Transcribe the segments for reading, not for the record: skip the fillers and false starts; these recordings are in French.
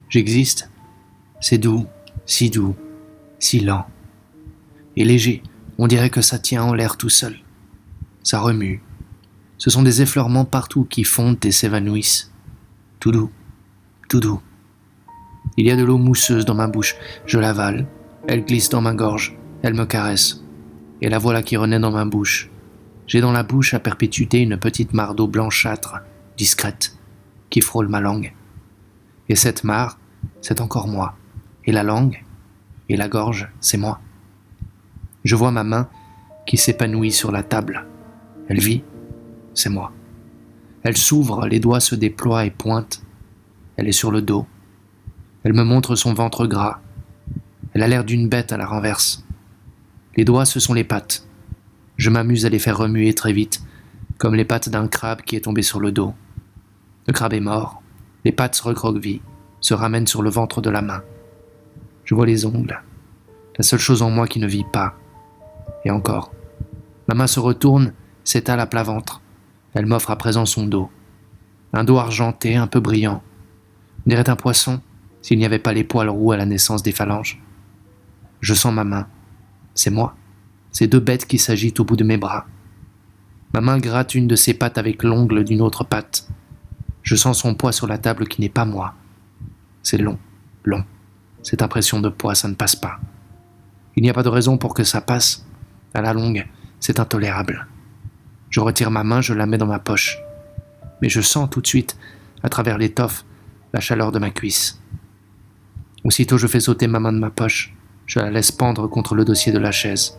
J'existe. C'est doux, si lent. Et léger, on dirait que ça tient en l'air tout seul. Ça remue. Ce sont des effleurements partout qui fondent et s'évanouissent. Tout doux, tout doux. Il y a de l'eau mousseuse dans ma bouche, je l'avale, elle glisse dans ma gorge, elle me caresse. Et la voilà qui renaît dans ma bouche. J'ai dans la bouche à perpétuité une petite mare d'eau blanchâtre, discrète, qui frôle ma langue. Et cette mare, c'est encore moi. Et la langue, et la gorge, c'est moi. Je vois ma main qui s'épanouit sur la table. Elle vit, c'est moi. Elle s'ouvre, les doigts se déploient et pointent. Elle est sur le dos. Elle me montre son ventre gras. Elle a l'air d'une bête à la renverse. Les doigts, ce sont les pattes. Je m'amuse à les faire remuer très vite, comme les pattes d'un crabe qui est tombé sur le dos. Le crabe est mort. Les pattes se recroquevillent, se ramènent sur le ventre de la main. Je vois les ongles. La seule chose en moi qui ne vit pas. Et encore. Ma main se retourne, s'étale à plat ventre. Elle m'offre à présent son dos. Un dos argenté, un peu brillant. On dirait un poisson, s'il n'y avait pas les poils roux à la naissance des phalanges. Je sens ma main. C'est moi. Ces deux bêtes qui s'agitent au bout de mes bras. Ma main gratte une de ses pattes avec l'ongle d'une autre patte. Je sens son poids sur la table qui n'est pas moi. C'est long, long. Cette impression de poids, ça ne passe pas. Il n'y a pas de raison pour que ça passe. À la longue, c'est intolérable. Je retire ma main, je la mets dans ma poche. Mais je sens tout de suite, à travers l'étoffe, la chaleur de ma cuisse. Aussitôt, je fais sauter ma main de ma poche. Je la laisse pendre contre le dossier de la chaise.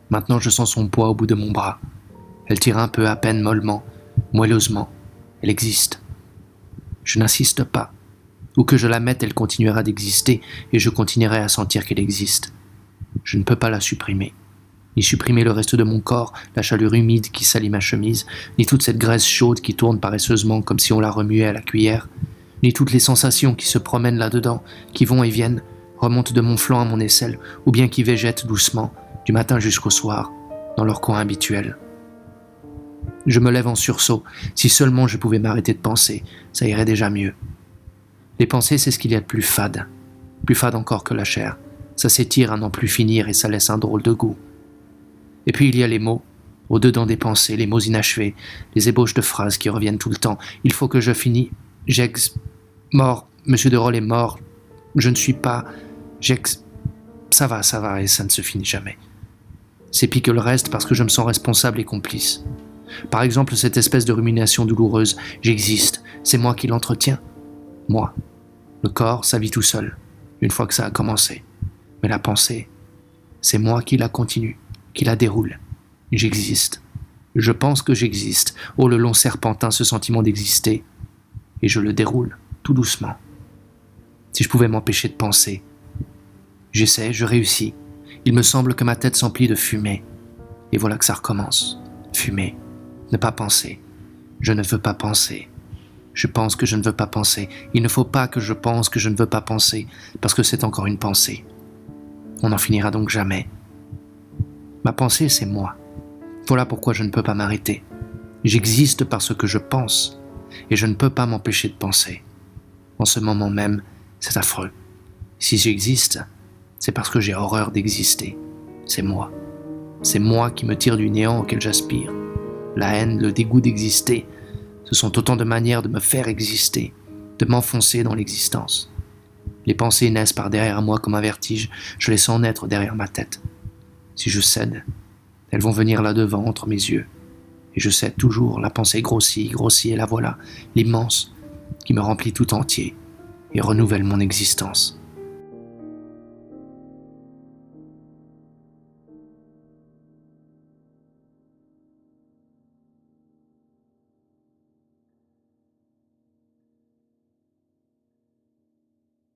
Maintenant, je sens son poids au bout de mon bras. Elle tire un peu à peine mollement, moelleusement. Elle existe. Je n'insiste pas. Où que je la mette, elle continuera d'exister et je continuerai à sentir qu'elle existe. Je ne peux pas la supprimer. Ni supprimer le reste de mon corps, la chaleur humide qui salit ma chemise, ni toute cette graisse chaude qui tourne paresseusement comme si on la remuait à la cuillère, ni toutes les sensations qui se promènent là-dedans, qui vont et viennent, remontent de mon flanc à mon aisselle, ou bien qui végètent doucement, du matin jusqu'au soir, dans leur coin habituel. Je me lève en sursaut. Si seulement je pouvais m'arrêter de penser, ça irait déjà mieux. Les pensées, c'est ce qu'il y a de plus fade encore que la chair. Ça s'étire à n'en plus finir et ça laisse un drôle de goût. Et puis il y a les mots, au-dedans des pensées, les mots inachevés, les ébauches de phrases qui reviennent tout le temps. Il faut que je finisse. Mort, Monsieur de Rolles est mort. Je ne suis pas. Ça va, et ça ne se finit jamais. C'est pis que le reste parce que je me sens responsable et complice. Par exemple, cette espèce de rumination douloureuse. J'existe, c'est moi qui l'entretiens. Moi. Le corps, ça vit tout seul, une fois que ça a commencé. Mais la pensée, c'est moi qui la continue, qui la déroule. J'existe. Je pense que j'existe. Oh, le long serpentin, ce sentiment d'exister. Et je le déroule, tout doucement. Si je pouvais m'empêcher de penser. J'essaie, je réussis. Il me semble que ma tête s'emplit de fumée. Et voilà que ça recommence. Fumer. Ne pas penser. Je ne veux pas penser. Je pense que je ne veux pas penser. Il ne faut pas que je pense que je ne veux pas penser, parce que c'est encore une pensée. On n'en finira donc jamais. Ma pensée, c'est moi. Voilà pourquoi je ne peux pas m'arrêter. J'existe parce que je pense, et je ne peux pas m'empêcher de penser. En ce moment même, c'est affreux. Si j'existe, c'est parce que j'ai horreur d'exister. C'est moi. C'est moi qui me tire du néant auquel j'aspire. La haine, le dégoût d'exister, ce sont autant de manières de me faire exister, de m'enfoncer dans l'existence. Les pensées naissent par derrière moi comme un vertige, je les sens naître derrière ma tête. Si je cède, elles vont venir là-devant entre mes yeux. Et je cède toujours, la pensée grossit, et la voilà, l'immense, qui me remplit tout entier et renouvelle mon existence.